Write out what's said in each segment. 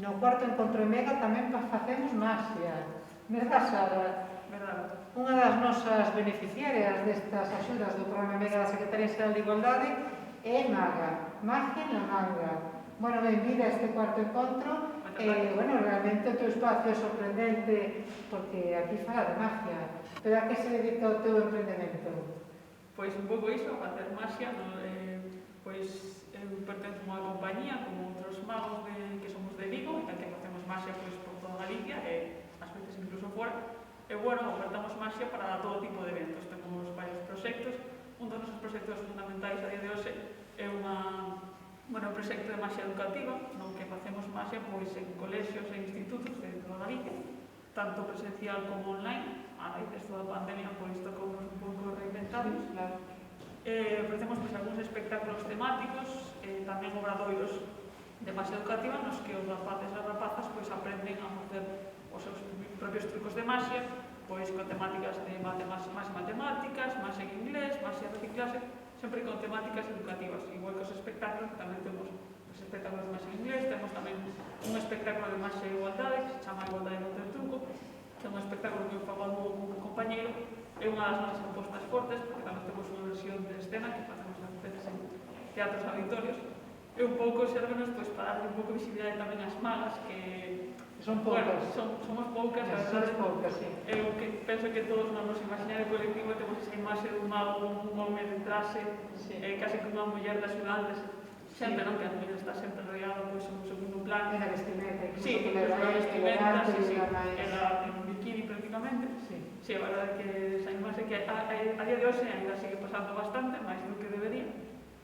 No cuarto encontro Mega tamén facemos maxia. Verdad, Sara? Verdade. Unha das nosas beneficiarias destas axudas do programa Mega da Secretaría Xeral de Igualdade é Maga, Magia na Manga. Bueno, benvida a este cuarto encontro. Bueno, realmente o teu espacio é sorprendente porque aquí fala de magia. Pero a que se dedica o teu emprendemento? Pois un pouco iso, a facer maxia, pois eu pertenzo a unha compañía como outros magos que somos de Vigo, e que facemos maxia pois por toda Galicia e ás veces incluso fora. E bueno, ofertamos maxia para todo tipo de eventos. Temos varios proxectos. Un dos nosos proxectos fundamentais a día de hoxe é un proxecto de maxia educativa, no que facemos maxia pois en colexios e institutos de toda Galicia, tanto presencial como online. A raíz desta pandemia pois tocounos un pouco reinventarnos. Claro. Ofrecemos pois algúns espectáculos temáticos, tamén obradoiros de maxia educativa nos que os rapaces e rapazas pois aprenden a facer os seus propios trucos de maxia, pois con temáticas de máis matemáticas, máis en inglés, máis en reciclaxe, sempre con temáticas educativas, igual que os espectáculos, que tamén temos os espectáculos de máis en inglés, temos tamén un espectáculo de máis e igualdade, que se chama Igualdade no teu truco, que é un espectáculo que eu fago con un compañeiro, é unha das nosas apostas fortes, porque tamén temos unha versión de escena que facemos as veces en teatros auditorios, e un pouco servenos pois, para darle un pouco de visibilidade tamén ás magas, que son poucas. Bueno, somos poucas, a verdade. Somos poucas, sí. Eu que penso que todos no noso imaginario colectivo temos esa imaxe dun mago, un home de traxe, Sí. casi como unha muller de axudantes, sempre, non? Que a muller está sempre rodeada pois, un segundo plano. Era vestimenta, incluso Sí, que incluso a vestimenta, sí, máis... era en bikini prácticamente. Sí. Sí, a verdade que esa imaxe que a día de hoxe ainda sigue pasando bastante, máis do que debería.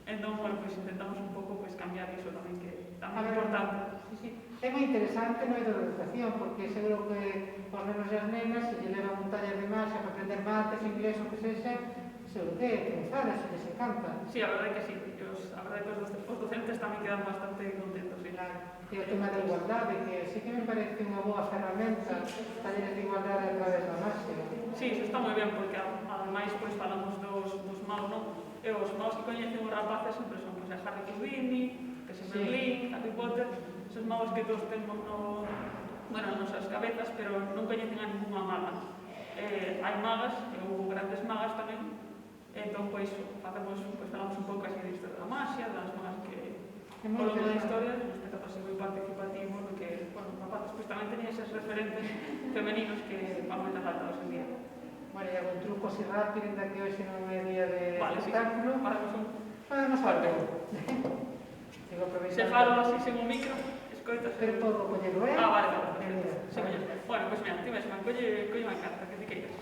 Entón, bueno, pois intentamos un pouco pois, cambiar iso tamén, que é tamén importante. Sí, sí. É moi interesante no eido de educación, porque seguro que os nenos e as nenas, se lle levan un taller de maxia para aprender mates, inglés, o que sexa, seguro que triunfadas, se les encanta. Sí, a verdade que sí. A verdade que os docentes tamén quedan bastante contentos. Sí. Claro. E o tema da igualdade, que sí que me parece unha boa ferramenta, talleres de igualdade a través da maxia. Sí, iso está moi ben, porque ademais pois, falamos dos maus, non? E os maus que coñecen os rapaces sempre son pois, Harry Houdini, que se Merlín, Harry Potter, esos magos que todos temos nas nosas cabezas, pero non coñecen a ninguna maga. Hai magas, e houve grandes magas tamén, entón pois falamos un pouco así da historia da maxia, das magas que ao longo da historia, nos que así moi participativo, no que, bueno, os rapaces pois tamén teñen eses referentes femeninos que van moita falta hoxe en día. Bueno, e algún truco así rápido, ainda que hoxe non é día de espectáculo. Vale, Podemos algo. Se falo así sen o micro, escoitas. Pero podo collelo, Vale, perfecto. Bueno, pois mira, ti mesma, colle unha carta que ti queiras.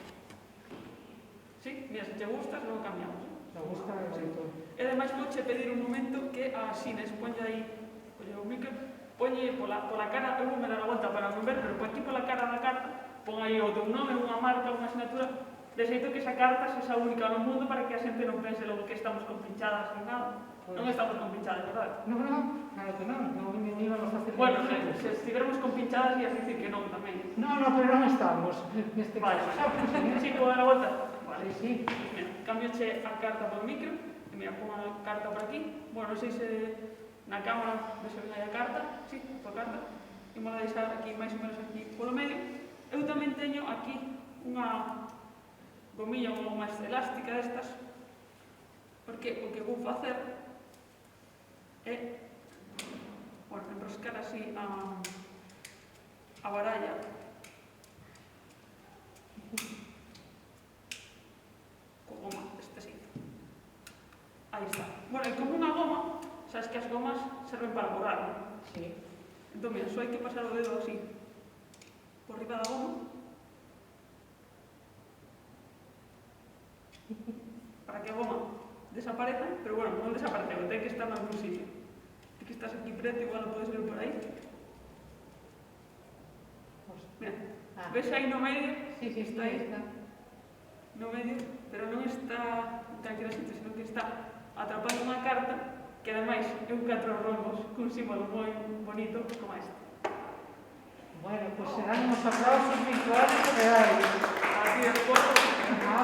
Sí, mira, se te gustas, logo cambiamos. Me gusta moito. E ademais vouche pedir un momento que a Xines ponlle aí, colle o micro, ponlle pola cara, eu vou me dar a volta para non ver, pero por aquí pola cara da carta, pon aí o teu nome, unha marca, unha asignatura, de xeito que esa carta sexa única no mundo para que a xente non pense logo que estamos compinchadas ni nada. Non estamos compinchadas, verdade? Non, claro que non íbamos a hacer... Bueno, se estivermos compinchadas ia dicir que non tamén. No, pero non estamos, neste Vale, caso. sí, puedo dar a volta? Vale, sí. Mira, cambioche a carta por micro, e mira, pon a carta por aquí. Bueno, non sei se na cámara se ven aí a carta, sí, a carta. Imos a deixar aquí, máis ou menos aquí polo medio. Eu tamén teño aquí unha gomilla ou máis elástica destas, porque o que vou facer é, bueno, enroscar así a baralla co goma deste xeito. Aí está. Bueno, e como unha goma, sabes que as gomas serven para borrar, non? Sí. Entón, mira, só hai que pasar o dedo así por riba da goma para que a goma desapareza, pero bueno, non desapareceu, ten que estar en algún sitio. Ti que estás aquí preto, igual lo podes ver por aí. Mira, ves aí no medio? Sí, está aí. No medio, pero non está en calquera sitio, senón que está atrapando unha carta que ademais é un 4 rombos cun símbolo moi bonito como este. Bueno, pois serán uns aplausos virtuales reais. Aquí despois,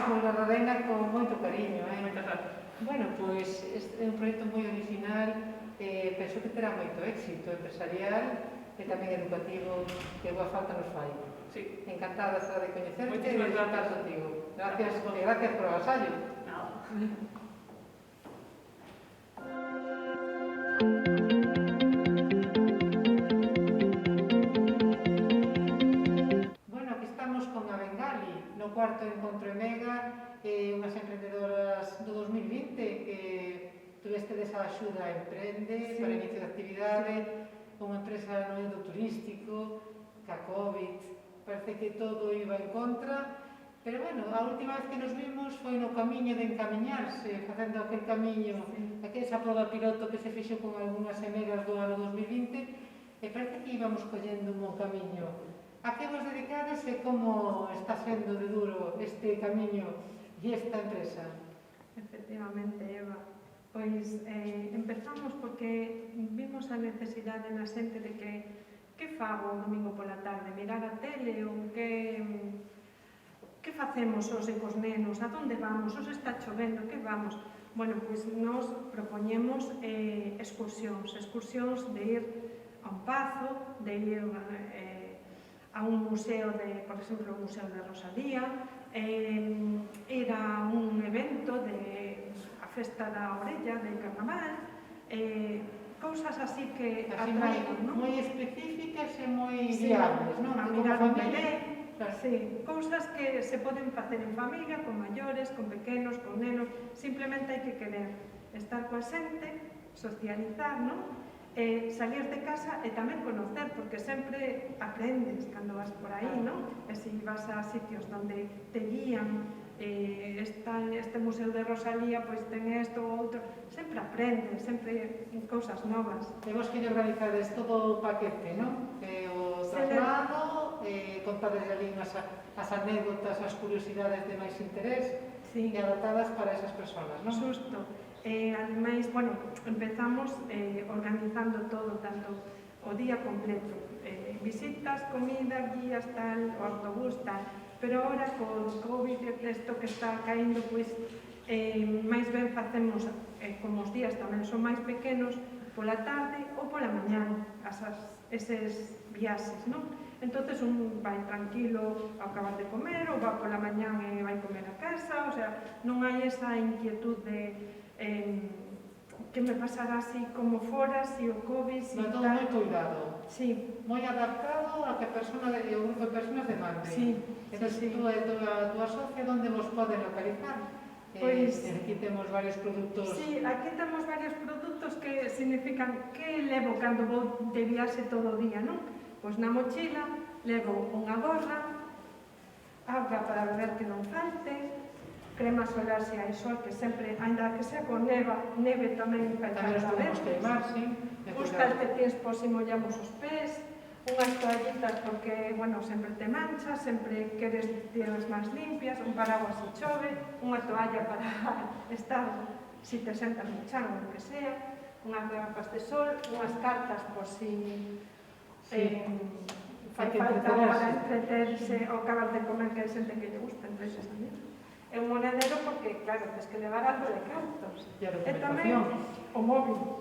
Pois la Rodeina con moito cariño, moitas gracias. Bueno, pois pois é un proxecto moi original, penso que terá moito éxito empresarial e tamén educativo, que boa falta nos fai. Sí. Encantada será de coñecerte e de Moitísimas estar gracias. contigo. Gracias, e gracias por o agasallo. Nada. Bueno, aquí estamos con a Bengali, no cuarto encontro EMEGA, unhas emprendedoras do 2020 que tuveste desa axuda a Emprende para inicio de actividade, unha empresa no eido turístico, ca COVID, parece que todo iba en contra, pero bueno, a última vez que nos vimos foi no camiño de encamiñarse, facendo aquel camiño, esa proba piloto que se fixo con algunhas emegas do ano 2020, e parece que íbamos collendo un bon camiño. A que vos dedicades e como está sendo de duro este camiño e esta empresa? Efectivamente, Eva. Pois empezamos porque vimos a necesidade na xente de que fago o domingo pola tarde, mirar a tele ou que facemos hoxe cos nenos, a onde vamos, hoxe está chovendo, que vamos? Bueno, pois nos propoñemos excursións de ir a un pazo, de ir a un museo, por exemplo, o Museo de Rosalía, ir a un evento de a Festa da Orella, de Carnaval, cousas así que atraigan, non? Moi específicas e moi viables, non? A mirar un bebé, sí, cousas que se poden facer en familia, con maiores, con pequenos, con nenos, simplemente hai que querer estar coa xente, socializar, non? Salir de casa e tamén conocer, porque sempre aprendes cando vas por aí, non? E se vas a sitios onde te guían, este Museo de Rosalía, pois ten isto ou outro, sempre aprendes, sempre cousas novas. E vos que organizades todo o paquete, non? O traslado, contades ali as anécdotas, as curiosidades de máis interés, e adaptadas para esas persoas, non? Xusto. Ademais, bueno, empezamos organizando todo, tanto o día completo, visitas, comida, guías, tal, o autobús, tal, pero ahora con COVID, isto que está caíndo, pois, máis ben facemos, como os días tamén son máis pequenos, pola tarde ou pola mañán, eses viaxes, non? Entonces un vai tranquilo ao acabar de comer, ou vai pola mañán e vai comer a casa, o sea, non hai esa inquietud de que me pasará así como fora, si o COVID, si todo tal. moi cuidado. Sí. Moi adaptado a que o grupo de personas demande. Sí. Entón, tú e a túa socia, onde vos poden localizar? Pois, aquí temos varios produtos. Sí, aquí temos varios produtos que significan que levo cando vou de viaxe todo o día, non? Pois na mochila levo unha gorra, auga para beber que non falte, crema solar se hai sol, que sempre, ainda que sea con neve tamén para Tamén nos podemos queimar, sí. Uns calcetins por si mollamos os pés, unhas toallitas porque, bueno, sempre te manchas, sempre queres tienes máis limpias, un paraguas se chove, unha toalla para estar, si te sentas no chan, o que sea, unhas gafas de sol, unhas cartas por si fai falta para entreterse ou acabar de comer, que hai xente que lle gusta, entonces tamén. É un monedero porque, claro, tens que levar algo de cartos. E tamén o móvil,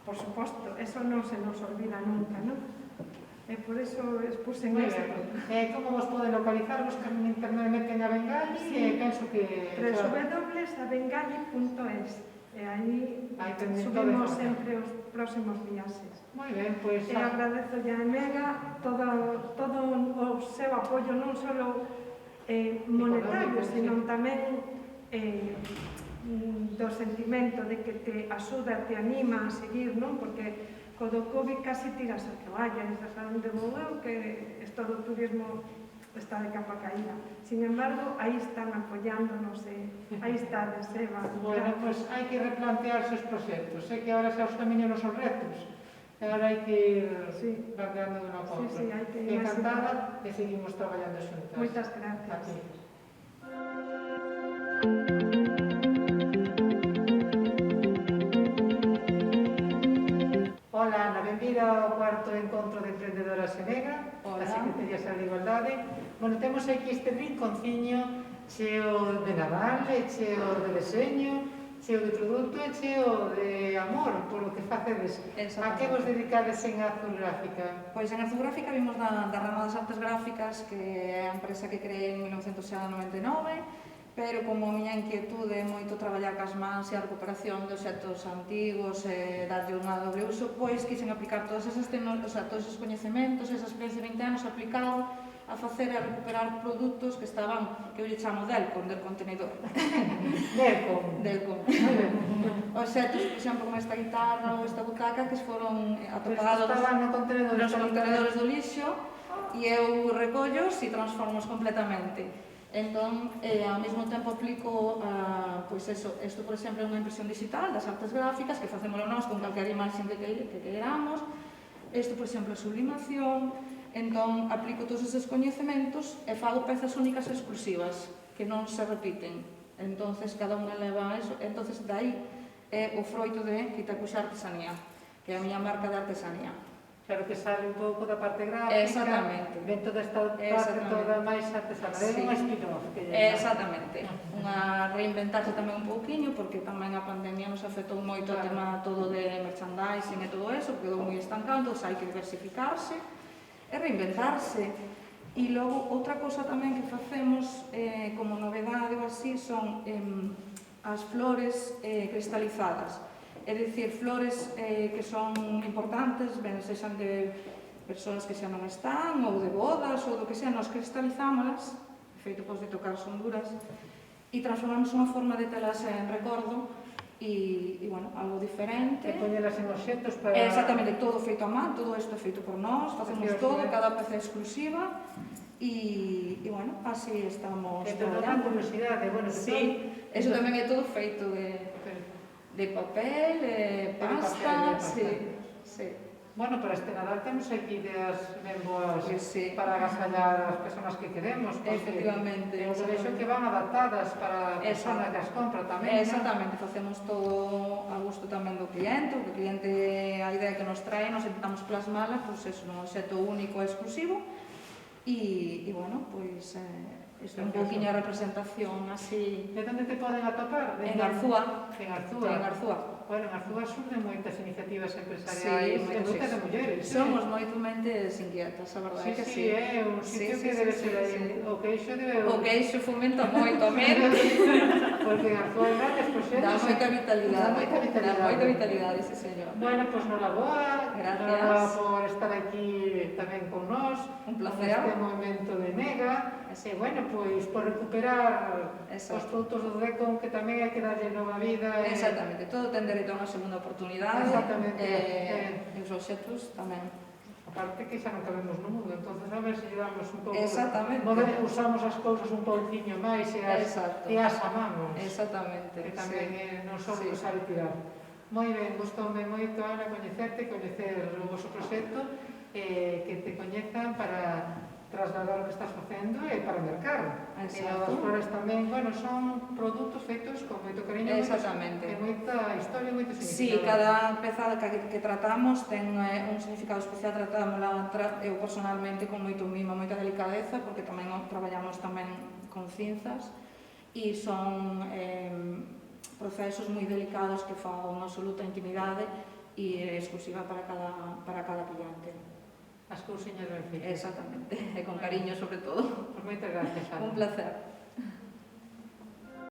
por suposto, eso non se nos olvida nunca, non? E por eso expusen eso. Como vos poden localizar? Buscan en internet, meten a Bengali e penso que... www.abengali.es e aí subimos sempre os próximos viaxes. Moi ben, pois... E agradezo a Emega todo o seu apoio, non só monetario, sino tamén do sentimento de que te axuda, te anima a seguir, non? Porque co do COVID casi tiras a toalla, e dices, a onde vou eu, que isto do turismo está de capa caída. Sin embargo, aí están apoiándonos, aí está de Seba. Bueno, pois hai que replantearse os proxectos, que ahora xa os camiños non son retos, agora hai que ir planteando de unha a outra. Encantada e seguimos traballando xuntas. Moitas gracias. Hola, Ana, benvida ao cuarto encontro de Emprendedoras EMEGA, da Secretaría Xeral de Igualdade. Bueno, temos aquí este rinconciño cheo de Nadal, cheo de deseño, cheo de produto e cheo de amor polo que facedes. A que vos dedicades en Azul Gráfica? Pois en Azul Gráfica vimos da rama das artes gráficas, que é a empresa que creei en 1999, pero como a miña inquietude é moito traballar cas mans e a recuperación de obxectos antigos e darlle un dobre uso, pois quixen aplicar todos esos coñecementos, esa experiencia de 20 anos aplicado a facer e a recuperar produtos que estaban, que eu lle chamo Delcon, del contenedor. Delcon. Obxectos, por exemplo, como esta guitarra ou esta butaca que foron atopados nos contenedores do lixo e eu recollos e transformos completamente. Entón, ao mesmo tempo aplico, pois eso, isto por exemplo é unha impresión digital das artes gráficas que facemos nós con calquera imaxe que queramos. Isto por exemplo é sublimación. Entón, aplico todos eses coñecementos e fago pezas únicas e exclusivas que non se repiten. Entonces, cada unha leva eso. Entonces, dai é o froito de Quitacuxa Artesanía, que é a miña marca de artesanía. Claro que sale un pouco da parte gráfica, exactamente, ven toda esta parte toda máis artesanal, é un spin-off que lle exactamente, unha reinventarse tamén un pouquiño, porque tamén a pandemia nos afectou moito o tema todo de merchandising e todo eso, quedou moi estancado, entón hai que diversificarse e reinventarse. E logo, outra cosa tamén que facemos como novedade ou así son as flores cristalizadas. É dicir, flores que son importantes, ben sexan de persoas que xa non están, ou de bodas, ou do que xa, nos cristalizámolas, de feito, pois de tocar son duras, e transformamos unha forma de telas en recordo, e bueno, algo diferente. E poñelas en obxectos para... Exactamente, todo feito a man, todo isto é feito por nós, facemos todo, cada peza exclusiva, e bueno, así estamos traballando. E curiosidade, bueno, sí, eso tamén é todo feito de papel, pasta, sí. Bueno, para este Nadal temos aquí ideas ben boas para agasallar as persoas que queremos. Efectivamente. Eu vexo que van adaptadas para a persona que as compra tamén. Exactamente, facemos todo a gusto tamén do cliente, o cliente, a idea que nos trae, nos intentamos plasmala, pois é un obxecto único e exclusivo, e bueno, pois... Isto é un pouquinho a representación así... E onde te poden atopar? En Arzúa. En Arzúa. En Arzúa. Bueno, en Arzúa surden moitas iniciativas empresariais e moitas de mulleres. Somos moito mentes inquietas, a verdade que sí. Sí, é un sitio que debe ser aí. O queixo debe... O queixo fomenta moito a mente. Porque en Arzúa hai grandes proxectos. Dá moita vitalidade. Dá moita vitalidade, sí, señor. Bueno, pois noraboa. Gracias. Por estar aquí tamén con nós. Un placer. Neste momento de Mega. E, bueno, pois, por recuperar os produtos do Decon, que tamén hai que darlle nova vida. Exactamente, todo ten dereito a unha segunda oportunidade. Exactamente. E os obxectos tamén. Aparte que xa non cabemos no mundo, entonces a ver se lle damos un pouco... Exactamente. Usamos as cousas un pouquinho máis e as amamos. Exactamente. Que tamén non son usar e tirar. Moi ben, gustoume moito, Ana, coñecerte, coñecer o vosso proxecto, que te coñezan para trasladar o que estás facendo e para mercar. E as flores tamén, bueno, son produtos feitos con moito cariño e moita historia e moito significado. Sí, cada peza que tratamos ten un significado especial, tratámola eu personalmente con moito mimo, moita delicadeza, porque tamén traballamos tamén con cinzas e son procesos moi delicados que fan unha absoluta intimidade e exclusiva para cada cliente. As cousiñas ben feitas. Exactamente, e con cariño sobre todo. Pois moitas gracias, Ana. Un placer.